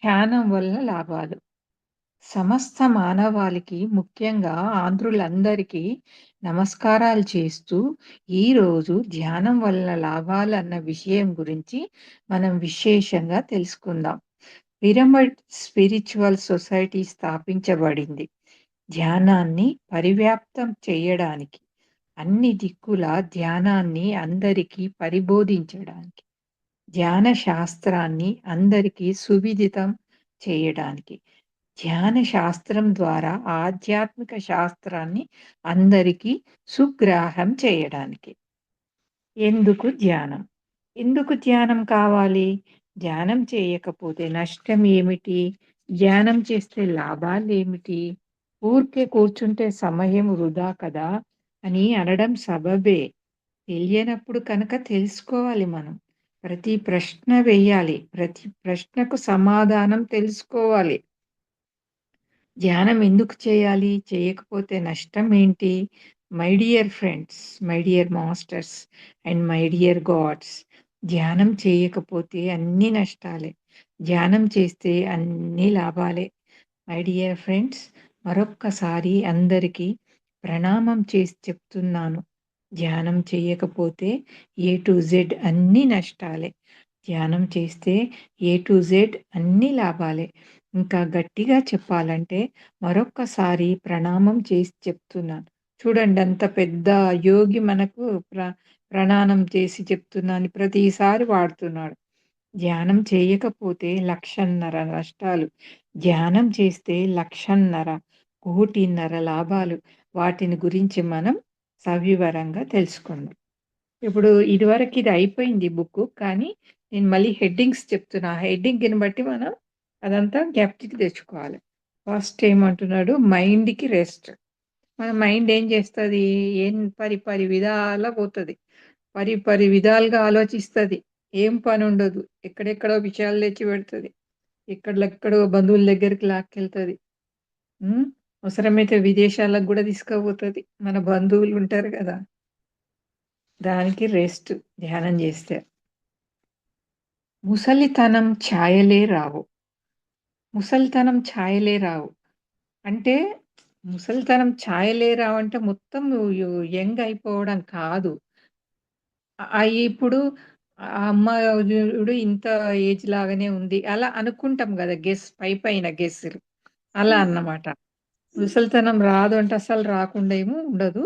ధ్యానం వల్ల లాభాలు. సమస్త మానవాళికి ముఖ్యంగా ఆంధ్రులందరికీ నమస్కారాలు చేస్తూ, ఈరోజు ధ్యానం వల్ల లాభాలన్న విషయం గురించి మనం విశేషంగా తెలుసుకుందాం. పిరమిడ్ స్పిరిచువల్ సొసైటీ స్థాపించబడింది. ధ్యానాన్ని పరివ్యాప్తం చేయడానికి. అన్ని దిక్కుల ధ్యానాన్ని అందరికీ పరిబోధించడానికి. ధ్యాన శాస్త్రాన్ని అందరికీ సువిదితం చేయడానికి. ధ్యాన శాస్త్రం ద్వారా ఆధ్యాత్మిక శాస్త్రాన్ని అందరికీ సుగ్రాహం చేయడానికి. ఎందుకు ధ్యానం? ఎందుకు ధ్యానం కావాలి? ధ్యానం చేయకపోతే నష్టం ఏమిటి? ధ్యానం చేస్తే లాభాలేమిటి? ఊరికే కూర్చుంటే సమయం వృధా కదా! అని అనడం సబబే. తెలియనప్పుడు కనుక తెలుసుకోవాలి మనం. ప్రతి ప్రశ్న వేయాలి. ప్రతి ప్రశ్నకు సమాధానం తెలుసుకోవాలి. ధ్యానం ఎందుకు చేయాలి? చేయకపోతే నష్టం ఏంటి? My dear friends, my dear masters and my dear God's, ధ్యానం చేయకపోతే అన్నీ నష్టాలే. ధ్యానం చేస్తే అన్నీ లాభాలే. మై డియర్ ఫ్రెండ్స్, మరొక్కసారి అందరికీ ప్రణామం చేసి చెప్తున్నాను. ధ్యానం చేయకపోతే ఏ టు జెడ్ అన్నీ నష్టాలే. ధ్యానం చేస్తే ఏ టు జెడ్ అన్నీ లాభాలే. ఇంకా గట్టిగా చెప్పాలంటే మరొక్కసారి ప్రణామం చేసి చెప్తున్నాను. చూడండి అంత పెద్ద యోగి మనకు ప్రణామం చేసి చెప్తున్నాను ప్రతిసారి వాడుతున్నాడు. ధ్యానం చేయకపోతే 1,50,000 నష్టాలు. ధ్యానం చేస్తే 1,50,000, 1,50,000 లాభాలు. వాటిని గురించి మనం సవివరంగా తెలుసుకుందాం. ఇప్పుడు ఇదివరకు ఇది అయిపోయింది బుక్కు. కానీ నేను మళ్ళీ హెడ్డింగ్స్ చెప్తున్నా. హెడ్డింగ్‌ని బట్టి మనం అదంతా జ్ఞప్తికి తెచ్చుకోవాలి. ఫస్ట్ ఏమంటున్నాడు? మైండ్‌కి రెస్ట్. మన మైండ్ ఏం చేస్తది? ఏం పరి విధాల పోతది. పరి విధాలుగా ఆలోచిస్తది. ఏం పనుండదు. ఎక్కడెక్కడో విషయాలు తెచ్చి పెడతది. ఎక్కడెక్కడో బంధువుల దగ్గరికి లాక్కెళ్తది. హ్మ్. అవసరమైతే విదేశాలకు గూడా తీసుకపోతది. మన బంధువులు ఉంటారు గదా! దానికి రెస్ట్ ధ్యానం జేస్తే. ముసలితనం ఛాయలే రావు. ముసలితనం ఛాయలే రావు. అంటే ముసలితనం ఛాయలే రావంటే మొత్తం నువ్వు యంగ్ అయిపోవడం కాదు. ఇప్పుడు ఆ అమ్మ చూడు ఇంత ఏజ్ లాగానే ఉంది. అలా అనుకుంటాం గదా! పైపైన గెస్సులు. అలా అన్నమాట. ముసలితనం రాదు అంటే అస్సలు రాకుండా ఏమో ఉండదు.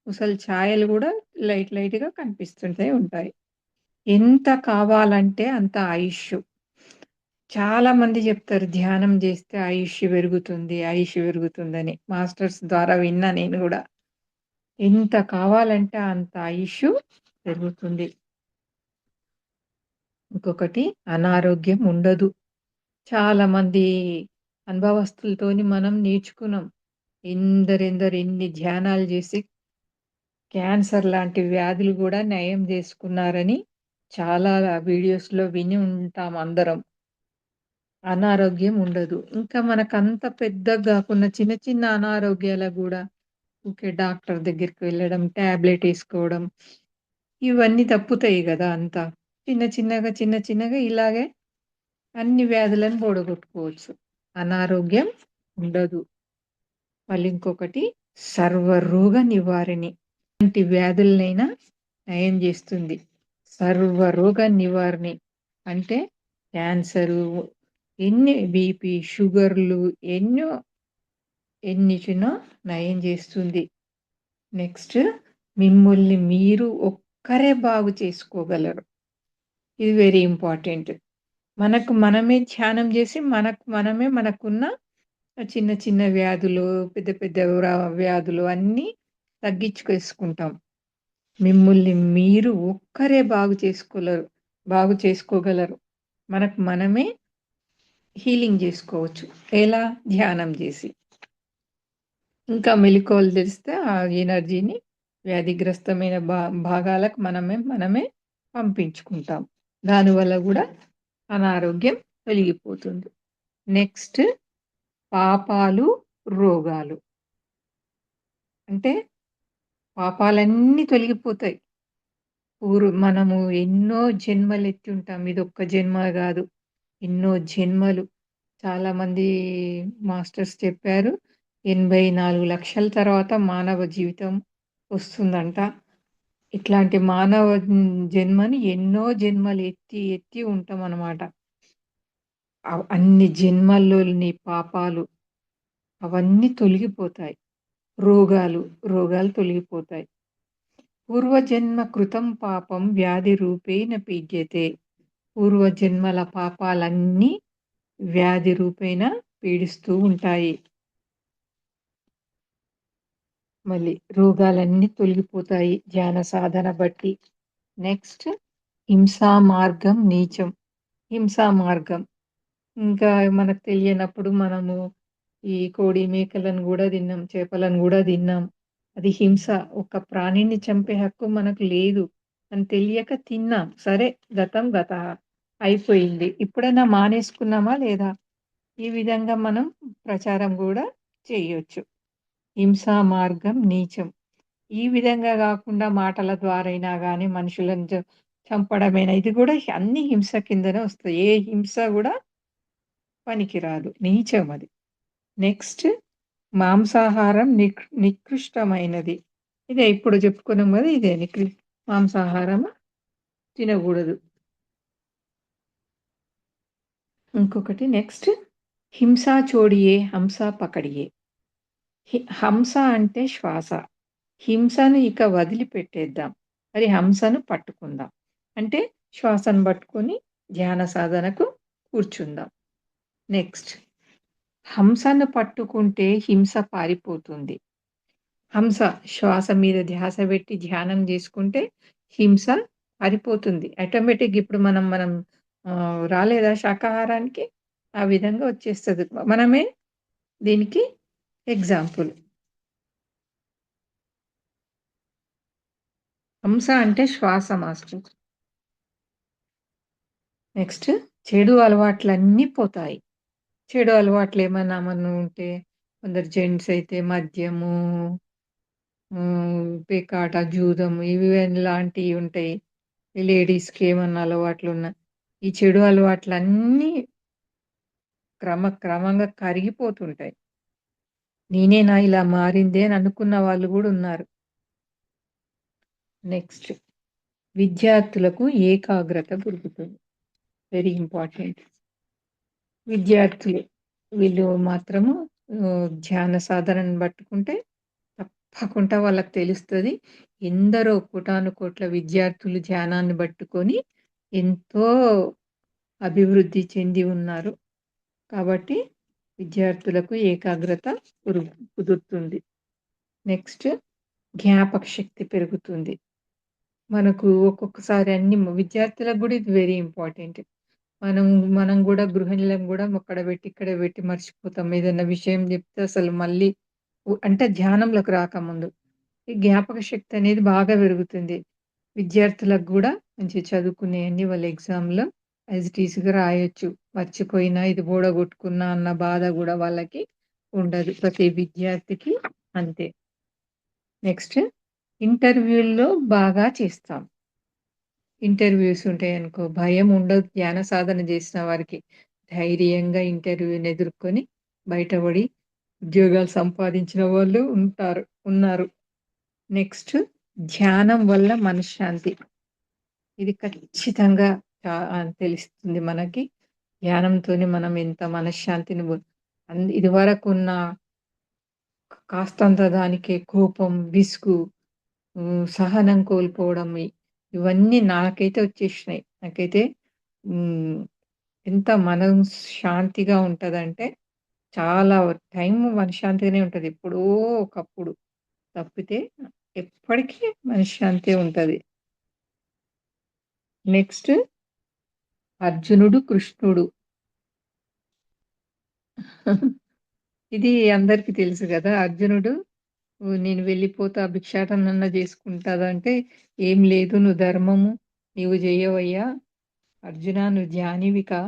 ముసలి ఛాయలు గూడా లైట్‌గా కనిపిస్తుంటే ఉంటాయి. ఎంత కావాలంటే అంత ఆయుష్షు. చాలా మంది జెప్తారు ధ్యానం జేస్తే ఆయుష్ పెరుగుతుందని. మాస్టర్స్ ద్వారా విన్నా నేను గూడా. ఎంత కావాలంటే అంత ఆయుష్షు పెరుగుతుంది. ఇంకొకటి అనారోగ్యం ఉండదు. చాలామంది అనుభవస్తులతోని మనం నేర్చుకున్నాం. ఎందరెందరు ఎన్ని ధ్యానాలు జేసి క్యాన్సర్ లాంటి వ్యాధులు గూడా నయం జేసుకున్నారని చాలా వీడియోస్‌లో విని ఉంటాం అందరం. అనారోగ్యం ఉండదు. ఇంకా మనకంత పెద్దగా గాకున్న చిన్న చిన్న అనారోగ్యాలకు గూడా ఊకే డాక్టర్ దగ్గరికి వెళ్ళడం, టాబ్లెట్ ఏసుకోవడం ఇవన్నీ తప్పుతాయి గదా! అంతా. చిన్న చిన్నగా ఇలాగే అన్ని వ్యాధులను పోడగొట్టుకోవచ్చు. అనారోగ్యం ఉండదు. మళ్ళీ ఇంకొకటి సర్వరోగ నివారిణి. ఎలాంటి వ్యాధులనైనా నయం జేస్తుంది. సర్వరోగ నివారిణి అంటే క్యాన్సరు, ఎన్ని బీపీ, షుగర్‌లు ఎన్నిటినో నయం జేస్తుంది. నెక్స్ట్ మిమ్మల్ని మీరు ఒక్కరే బాగు చేసుకోగలరు. ఇది వెరీ ఇంపార్టెంట్. మనకు మనమే ధ్యానం జేసి మనకున్న చిన్న చిన్న వ్యాధులు, పెద్ద పెద్ద వ్యాధులు అన్నీ తగ్గించుకేసుకుంటాం. మిమ్మల్ని మీరు ఒక్కరే బాగు చేసుకోగలరు. మనకు మనమే హీలింగ్ జేసుకోవచ్చు. ఎలా? ధ్యానం జేసి. ఇంకా మెళకువలు తెలిస్తే ఆ ఎనర్జీని వ్యాధిగ్రస్తమైన భాగాలకు మనమే పంపించుకుంటాం. దానివల్ల గూడా అనారోగ్యం తొలగిపోతుంది. నెక్స్ట్ పాపాలు, రోగాలు. అంటే పాపాలన్నీ తొలగిపోతాయి. మనము ఎన్నో జన్మలెత్తి ఉంటాం. ఇదొక్క జన్మ గాదు. ఎన్నో జన్మలు. చాలామంది మాస్టర్స్ చెప్పారు. 84,00,000 తర్వాత మానవ జీవితం వస్తుందంట. ఇట్లాంటి మానవ జన్మని ఎన్నో జన్మలు ఎత్తి, ఎత్తి ఉంటామనమాట. అన్ని జన్మల్లోని పాపాలు అవన్నీ తొలగిపోతాయి. రోగాలు, రోగాలు తొలగిపోతాయి. పూర్వజన్మ కృతం పాపం వ్యాధి రూపేణ పీడ్యతే. పూర్వజన్మల పాపాలన్నీ వ్యాధి రూపేణ పీడిస్తూ ఉంటాయి. మళ్ళీ రోగాలన్నీ తొలగిపోతాయి ధ్యాన సాధన బట్టి. నెక్స్ట్ హింసా మార్గం నీచం. హింసా మార్గం. ఇంకా మనకు తెలియనప్పుడు మనము ఈ కోడి, మేకలను గూడా తిన్నాం. చేపలను గూడా తిన్నాం. అది హింస. ఒక ప్రాణిని చంపే హక్కు మనకు లేదు అని తెలియక తిన్నాం. సరే గతం గతః అయిపోయింది. ఇప్పుడైనా మానేసుకున్నామా లేదా? ఈ విధంగా మనం ప్రచారం గూడా చేయొచ్చు. హింసా మార్గం నీచం. ఈ విధంగా గాకుండా మాటల ద్వారైనా గానీ మనుషులను చంపడమేనా ఇది గూడా అన్ని హింస కిందనే వస్తాయి. ఏ హింస గూడా పనికిరాదు. నీచం అది. నెక్స్ట్ మాంసాహారం నికృష్టమైనది. ఇదే ఇప్పుడు చెప్పుకున్నాం గదా! ఇదే మాంసాహారం తినగూడదు. ఇంకొకటి నెక్స్ట్ హింసా చోడియే హంస పకడియే. హంస అంటే శ్వాస. హింసను ఇక వదిలిపెట్టేద్దాం. మరి హంసను పట్టుకుందాం. అంటే శ్వాసను పట్టుకొని ధ్యాన సాధనకు కూర్చుందాం. నెక్స్ట్ హంసను పట్టుకుంటే హింస పారిపోతుంది. హంస శ్వాస మీద ధ్యాస పెట్టి ధ్యానం చేసుకుంటే హింస పారిపోతుంది. ఆటోమేటిక్‌గా ఇప్పుడు మనం రాలేదా శాకాహారానికి? ఆ విధంగా వచ్చేస్తది. మనమే దీనికి ఎగ్జాంపుల్. హంస అంటే శ్వాస మాస్టర్. నెక్స్ట్ చెడు అలవాట్లన్నీ పోతాయి. చెడు అలవాట్లేమన్నా ఏమన్నా ఉంటే కొందరు జెంట్స్ అయితే మద్యము, పేకాట, జూదం ఇవి లాంటియి ఉంటాయి. లేడీస్‌కి ఏమన్నా అలవాట్లున్నా ఈ చెడు అలవాట్లన్నీ క్రమంగా కరిగిపోతుంటాయి. నేనేనా ఇలా మారింది అని అనుకున్న వాళ్ళు గూడా ఉన్నారు. నెక్స్ట్ విద్యార్థులకు ఏకాగ్రత పెరుగుతుంది. Very important. విద్యార్థులు వీళ్ళు మాత్రము ధ్యాన సాధనను పట్టుకుంటే తప్పకుండా వాళ్ళకి తెలుస్తది. ఎందరో కోటానుకోట్ల విద్యార్థులు ధ్యానాన్ని పట్టుకొని ఎంతో అభివృద్ధి చెంది ఉన్నారు. కాబట్టి విద్యార్థులకు ఏకాగ్రత కుదురుతుంది. నెక్స్ట్ జ్ఞాపక శక్తి పెరుగుతుంది. మనకు ఒక్కొక్కసారి అన్ని విద్యార్థులకు గూడా ఇది వెరీ ఇంపార్టెంట్. మనం మనం గూడా గృహిణులం గూడా అక్కడ పెట్టి, ఇక్కడ పెట్టి మర్చిపోతాం. ఏదన్నా విషయం జెప్తే అసలు మళ్ళీ అంటే ధ్యానంలోకి రాకముందు. ఈ జ్ఞాపక శక్తి అనేది బాగా పెరుగుతుంది. విద్యార్థులకు గూడా మంచిగా చదువుకునేయన్నీ వాళ్ళ ఎగ్జామ్‌లో యాజ్ ఇట్ ఈజ్‌గా రాయొచ్చు. మర్చిపోయినా, ఇది బోడగొట్టుకున్నా అన్న బాధ గూడా వాళ్ళకి ఉండదు. ప్రతి విద్యార్థికి అంతే. నెక్స్ట్ ఇంటర్వ్యూల్లో బాగా చేస్తాం. ఇంటర్వ్యూస్ ఉంటాయనుకో, భయం ఉండదు ధ్యాన సాధన జేసిన వారికి. ధైర్యంగా ఇంటర్వ్యూని ఎదుర్కొని బయటపడి ఉద్యోగాలు సంపాదించిన వాళ్ళు ఉన్నారు. నెక్స్ట్ ధ్యానం వల్ల మనశ్శాంతి. ఇది ఖచ్చితంగా తెలుస్తుంది మనకి. ధ్యానంతోని మనం ఎంత మనశ్శాంతిని ఇదివరకున్న కాస్తంత దానికే కోపం, విసుగు, సహనం కోల్పోవడం ఇవన్నీ నాకైతే వచ్చేసినాయి. నాకైతే హ్మ్. ఎంత మనం శాంతిగా ఉంటదంటే, చాలా టైం మనశ్శాంతిగానే ఉంటది. ఎప్పుడో ఒకప్పుడు తప్పితే ఎప్పటికీ మనశ్శాంతే ఉంటది. నెక్స్ట్ అర్జునుడు, కృష్ణుడు. ఇది అందరికి తెలుసు గదా! అర్జునుడు నేను వెళ్ళిపోతా భిక్షాటనన్నా జేసుకుంటాదంటే, "ఏం లేదు నువ్వు ధర్మము నీవు జెయ్యవయ్యా అర్జున నువ్వు జ్ఞానివి కా,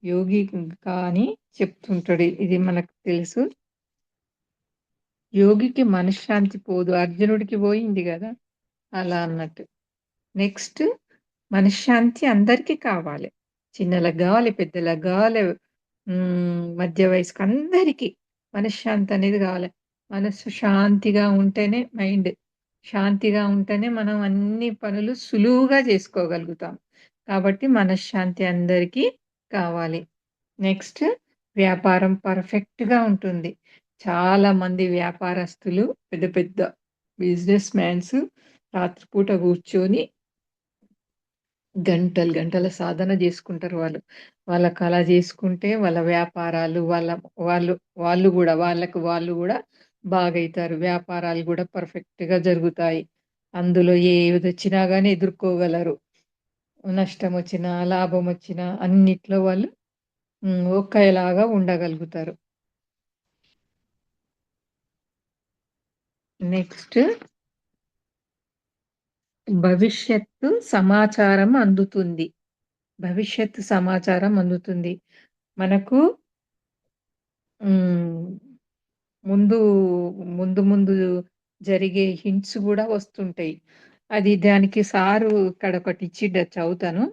యోగి కా" అని చెప్తుంటాడు. ఇది మనకు తెలుసు. యోగికి మనశ్శాంతి పోదు. అర్జునుడికి పోయింది గదా! అలా అన్నట్టు. నెక్స్ట్ మనశ్శాంతి అందరికీ కావాలి. చిన్నలకు గావాలి, పెద్దలకు గావాలి. మధ్య వయస్కు అందరికి మనశ్శాంతి అనేది కావాలి. మనస్సు శాంతిగా ఉంటేనే శాంతిగా ఉంటేనే మనం అన్ని పనులు సులువుగా చేసుకోగలుగుతాం. కాబట్టి మనశ్శాంతి అందరికీ కావాలి. నెక్స్ట్ వ్యాపారం పర్ఫెక్ట్‌గా ఉంటుంది. చాలామంది వ్యాపారస్తులు పెద్ద పెద్ద బిజినెస్ మ్యాన్స్ రాత్రిపూట కూర్చొని గంటలు గంటల సాధన జేసుకుంటారు వాళ్ళు. వాళ్ళకలా జేసుకుంటే వాళ్ళ వ్యాపారాలు వాళ్ళు వాళ్ళు గూడా వాళ్ళు గూడా బాగైతారు. వ్యాపారాలు గూడా పర్ఫెక్ట్‌గా జరుగుతాయి. అందులో ఏదొచ్చినా గాని ఎదుర్కోగలరు. నష్టమొచ్చినా, లాభమొచ్చినా అన్నిట్లో వాళ్ళు ఒకేలాగా ఉండగలుగుతారు. నెక్స్ట్ భవిష్యత్తు సమాచారం అందుతుంది. భవిష్యత్తు సమాచారం అందుతుంది. మనకు హ్మ్. ముందు, ముందు జరిగే హింట్స్ గూడా వస్తుంటాయి. అది దానికి సారు ఇక్కడొకటిచ్చిండు అది చదువుతాను.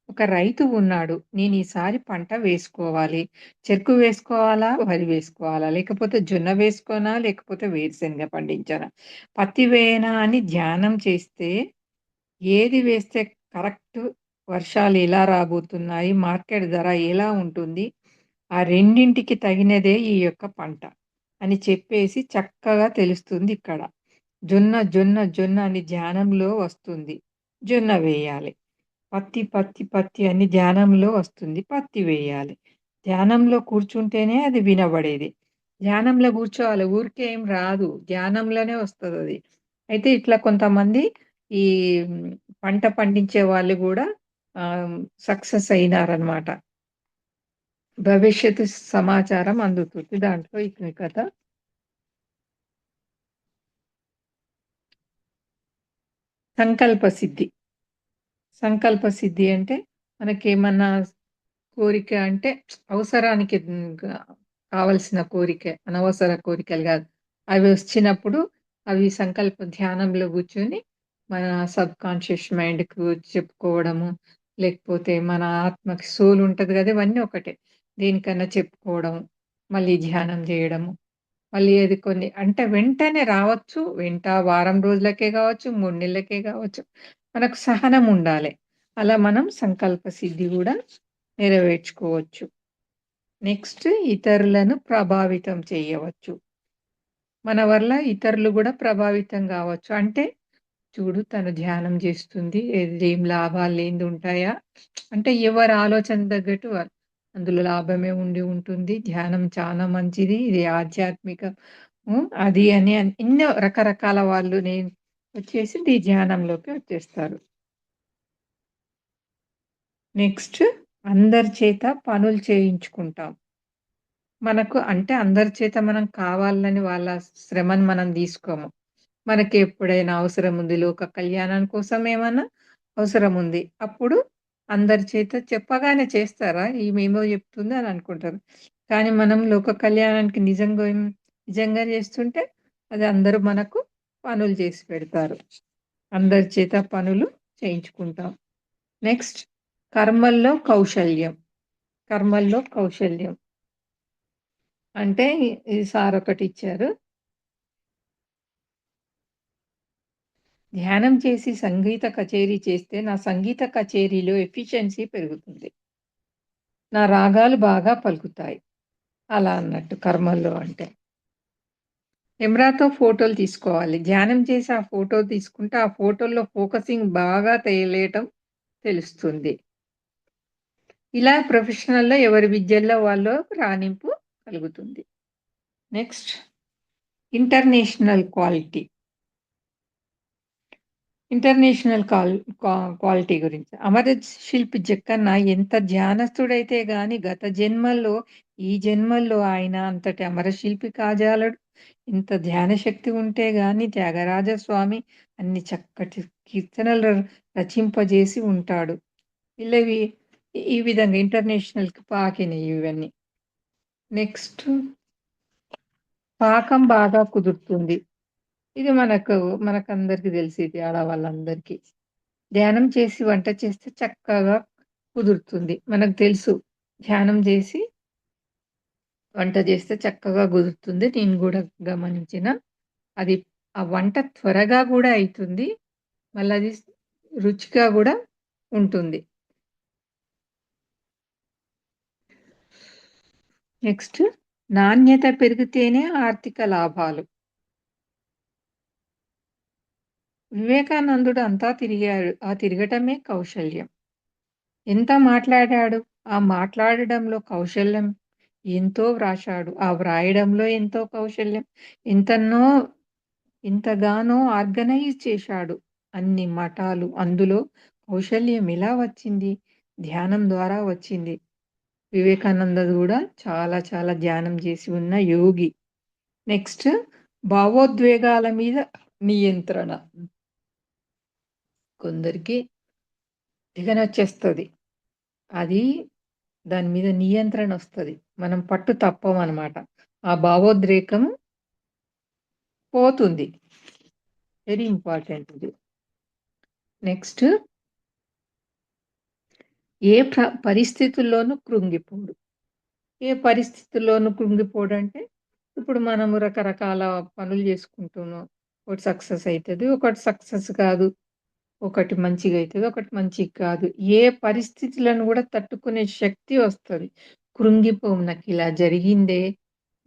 ఒక రైతు ఉన్నాడు. నేనీసారి పంట వేసుకోవాలి. చెరుకు వేసుకోవాలా? వరి వేసుకోవాలా? లేకపోతే జొన్న వేసుకోనా? లేకపోతే వేరుశనగ పండించనా? పత్తి వేయనా? అని ధ్యానం చేస్తే ఏది వేస్తే కరెక్ట్ వర్షాలు ఎలా రాబోతున్నాయి? మార్కెట్ ధర ఎలా ఉంటుంది? ఆ రెండింటికి తగినదే ఈ యొక్క పంట అని చెప్పేసి చక్కగా తెలుస్తుంది ఇక్కడ. జొన్న అని ధ్యానంలో వస్తుంది. జొన్న వేయాలి. పత్తి అని ధ్యానంలో వస్తుంది. పత్తి వేయాలి. ధ్యానంలో కూర్చుంటేనే అది వినబడేది. ధ్యానంలో కూర్చోవాలి. ఊరికే ఏం రాదు. ధ్యానంలోనే వస్తదది. అయితే ఇట్లా కొంతమంది ఈ హ్మ్, పంట పండించే వాళ్ళు గూడా సక్సెస్ అయినారనమాట. భవిష్యత్తు సమాచారం అందుతుంది. దాంట్లో ఈ కథ సంకల్ప సిద్ధి. సంకల్ప సిద్ధి అంటే మనకేమన్నా కోరిక అంటే అవసరానికి కావాల్సిన కోరిక, అనవసర కోరికలు గాదు. అవి వచ్చినప్పుడు అవి సంకల్ప ధ్యానంలో కూర్చొని మన సబ్‌కాన్షియస్ మైండ్‌కు చెప్పుకోవడము, లేకపోతే మన ఆత్మకి సోల్ ఉంటది గదా! ఇవన్నీ ఒకటే. దేనికన్నా చెప్పుకోవడం, మళ్ళీ ధ్యానం జేయడము. మళ్ళీ అది కొన్ని అంటే వెంటనే రావచ్చు. వారం రోజులకే గావచ్చు, 3 నెలలకే గావచ్చు. మనకు సహనం ఉండాలె. అలా మనం సంకల్ప సిద్ధి గూడా నెరవేర్చుకోవచ్చు. నెక్స్ట్ ఇతరులను ప్రభావితం చేయవచ్చు. మన వల్ల ఇతరులు గూడా ప్రభావితం గావచ్చు. అంటే చూడు తను ధ్యానం జేస్తుంది. ఏం లాభాలు లేనిదుంటాయా? అంటే ఎవరి ఆలోచన తగ్గట్టు వాళ్ళు. అందులో లాభమే ఉండి ఉంటుంది. ధ్యానం చాలా మంచిది. ఇది ఆధ్యాత్మిక అది అని ఎన్నో రకరకాల వాళ్ళు వచ్చేసి ఈ ధ్యానంలోకి వచ్చేస్తారు. నెక్స్ట్ అందరి చేత పనులు చేయించుకుంటాం. మనకు అంటే అందరి చేత మనం కావాలని వాళ్ళ శ్రమను మనం తీసుకోము. మనకి ఎప్పుడైనా అవసరం ఉంది. లోక కళ్యాణం కోసం ఏమన్నా అవసరం ఉంది. అప్పుడు అందరి చేత చెప్పగానే చేస్తారా? ఈమేమో చెప్తుంది అని అనుకుంటారు. కానీ మనం లోక కళ్యాణానికి నిజంగా చేస్తుంటే అది అందరూ మనకు పనులు చేసి పెడతారు. అందరి చేత పనులు చేయించుకుంటాం. నెక్స్ట్ కర్మల్లో కౌశల్యం. కర్మల్లో కౌశల్యం. అంటే ఈ సారొకటిచ్చారు. ధ్యానం చేసి సంగీత కచేరీ చేస్తే నా సంగీత కచేరీలో ఎఫిషియన్సీ పెరుగుతుంది. నా రాగాలు బాగా పలుకుతాయి. అలా అన్నట్టు కర్మల్లో అంటే. కెమెరాతో ఫోటోలు తీసుకోవాలి. ధ్యానం చేసి ఆ ఫోటో తీసుకుంటే ఆ ఫోటోల్లో ఫోకసింగ్ బాగా తెలియటం తెలుస్తుంది. ఇలా ప్రొఫెషనల్‌లో ఎవరి విద్యల్లో వాళ్ళు రాణింపు కలుగుతుంది. Next international quality. International call క్వా క్వాలిటీ గురించి. 'అమరత్ శిల్పి జక్కన్న' ఎంత ధ్యానస్తుడైతే గాని ఈ జన్మల్లో ఆయన అంతటి అమరశిల్పి కాజాలడు. ఇంత ధ్యాన శక్తి ఉంటే గాని త్యాగరాజ స్వామి అన్ని చక్కటి కీర్తనలు రచింపజేసి ఉంటాడు. ఇలవి ఈ విధంగా ఇంటర్నేషనల్‌కి పాకినియి ఇవన్నీ. నెక్స్ట్ పాకం బాగా కుదురుతుంది. ఇది మనకందరికి తెలిసేది ఆడవాళ్ళందరికీ. ధ్యానం చేసి వంట చేస్తే చక్కగా కుదురుతుంది. మనకు తెలుసు. ధ్యానం జేసి వంట చేస్తే చక్కగా కుదురుతుంది. నేను గూడా గమనించిన. అది ఆ వంట త్వరగా గూడా అయితుంది. మళ్ళది రుచిగా గూడా ఉంటుంది. నెక్స్ట్ నాణ్యత పెరిగితేనే ఆర్థిక లాభాలు. వివేకానందుడు అంతా తిరిగాడు. ఆ తిరగటమే కౌశల్యం. ఎంత మాట్లాడాడు? ఆ మాట్లాడడంలో కౌశల్యం ఎంతో వ్రాశాడు. ఆ వ్రాయడంలో ఎంతో కౌశల్యం. ఎంతనో ఎంతగానో ఆర్గనైజ్ చేశాడు. అన్ని మఠాలు. అందులో కౌశల్యం ఎలా వచ్చింది? ధ్యానం ద్వారా వచ్చింది. వివేకానంద గూడా చాలా చాలా ధ్యానం చేసి ఉన్న యోగి. నెక్స్ట్ భావోద్వేగాల మీద నియంత్రణ. కొందరికి తెగనొచ్చేస్తది. అది దాని మీద నియంత్రణొస్తది. మనం పట్టు తప్పమనమాట. ఆ భావోద్రేకం పోతుంది. వెరీ ఇంపార్టెంట్ ఇది. నెక్స్ట్ ఏ పరిస్థితుల్లోనూ కృంగిపోడు. ఏ పరిస్థితుల్లోనూ కృంగిపోడంటే, ఇప్పుడు మనము రకరకాల పనులు జేసుకుంటున్నాం. ఒకటి సక్సెస్ అయితది. ఒకటి సక్సెస్ కాదు. ఒకటి మంచిగయితది. ఒకటి మంచిగా కాదు. ఏ పరిస్థితులను గూడా తట్టుకునే శక్తి వస్తది. కృంగిపోము. నాకిలా జరిగిందే,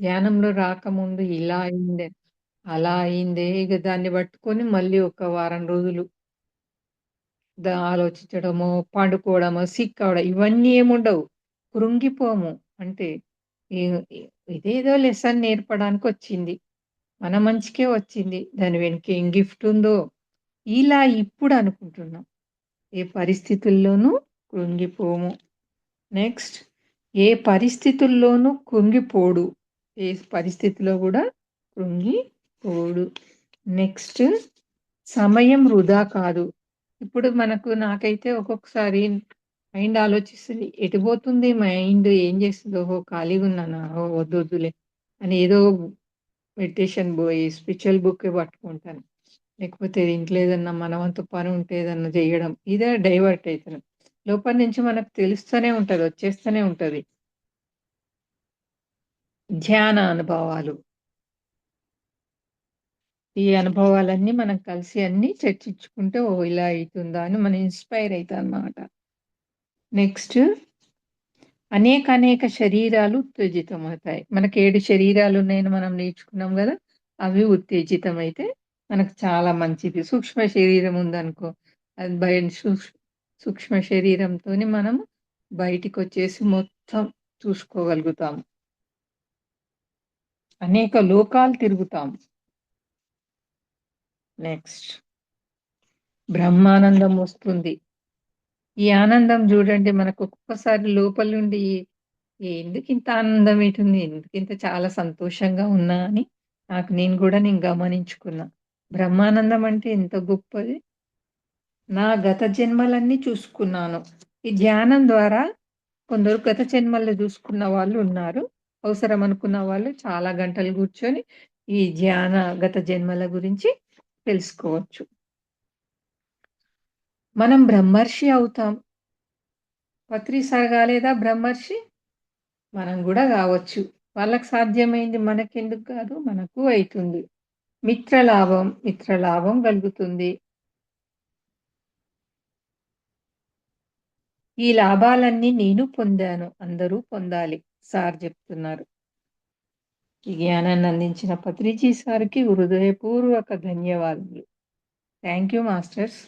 ధ్యానంలో రాకముందు ఇలా అయిందే, అలా అయిందే, ఇగ దాన్ని పట్టుకొని మళ్ళీ ఒక వారం రోజులు ఆలోచించడమో, పండుకోవడమో, సిక్ అవ్వడం ఇవన్నీ ఏముండవు. కృంగిపోము. అంటే ఇ ఇ ఇదేదో లెసన్ నేర్పడానికొచ్చింది. మన మంచికే వచ్చింది. దాని వెనక ఏం గిఫ్ట్ ఉందో, ఇలా ఇప్పుడు అనుకుంటున్నాం. ఏ పరిస్థితుల్లోనూ కృంగిపోము. నెక్స్ట్ ఏ పరిస్థితుల్లోనూ కృంగిపోడు. ఏ పరిస్థితిలో గూడా కృంగిపోడు. నెక్స్ట్ సమయం వృధా కాదు. ఇప్పుడు నాకైతే ఒక్కొక్కసారి మైండ్ ఆలోచిస్తది. ఎటు పోతుంది మైండ్ ఏం చేస్తది? ఓహో! ఖాళీగున్నానా? ఓహ్! వద్దొద్దులే అని ఏదో మెడిటేషన్ స్పిరిచువల్ బుక్కే పట్టుకుంటాను. లేకపోతే ఇంట్లో ఏదన్నా మనవంతు పని ఉంటే ఏదన్నా జేయడం. ఇదే డైవర్ట్ అయితున్నా. లోపల నుంచి మనకు తెలుస్తూనే ఉంటది. వచ్చేస్తూనే ఉంటది. ధ్యాన అనుభవాలు. ఈ అనుభవాలన్నీ మనం కలిసి అన్నీ చర్చించుకుంటే, ఓహ్! ఇలా అయితుందా అని మనం ఇన్‌స్పైర్ అయితామన్నమాట. నెక్స్ట్ అనేక శరీరాలు ఉత్తేజితమవుతాయి. మనకి 7 శరీరాలున్నాయని మనం నేర్చుకున్నాం గదా! అవి ఉత్తేజితమైతే మనకు చాలా మంచిది. సూక్ష్మ శరీరం ఉందనుకో, అది సూక్ష్మ శరీరంతోని మనం బయటికొచ్చేసి మొత్తం చూసుకోగలుగుతాం. అనేక లోకాలు తిరుగుతాం. నెక్స్ట్ బ్రహ్మానందం వస్తుంది. ఈ ఆనందం జూడండి మనకు ఒక్కొక్కసారి లోపల నుండి ఎందుకింత ఆనందం అయితుంది? ఎందుకింత చాలా సంతోషంగా ఉన్నా అని నేను గమనించుకున్నా. బ్రహ్మానందం అంటే ఎంత గొప్పది. నా గత జన్మలన్నీ చూసుకున్నాను. ఈ ధ్యానం ద్వారా కొందరు గత జన్మల్లో చూసుకున్న వాళ్ళు ఉన్నారు. అవసరం అనుకున్న వాళ్ళు చాలా గంటలు కూర్చొని ఈ గత జన్మల గురించి తెలుసుకోవచ్చు. మనం బ్రహ్మర్షి అవుతాం. పత్రి సార్ కాలేదా బ్రహ్మర్షి? మనం గూడా గావచ్చు. వాళ్ళకి సాధ్యమైంది మనకెందుకు కాదు? మనకు అయితుంది. మిత్రలాభం కలుగుతుంది. ఈ లాభాలన్నీ నేను పొందాను. అందరూ పొందాలి. సార్ జెప్తున్నారు. ఈ జ్ఞానాన్ని అందించిన పత్రిజీ సార్‌కి హృదయపూర్వక ధన్యవాదాలు. Thank you masters.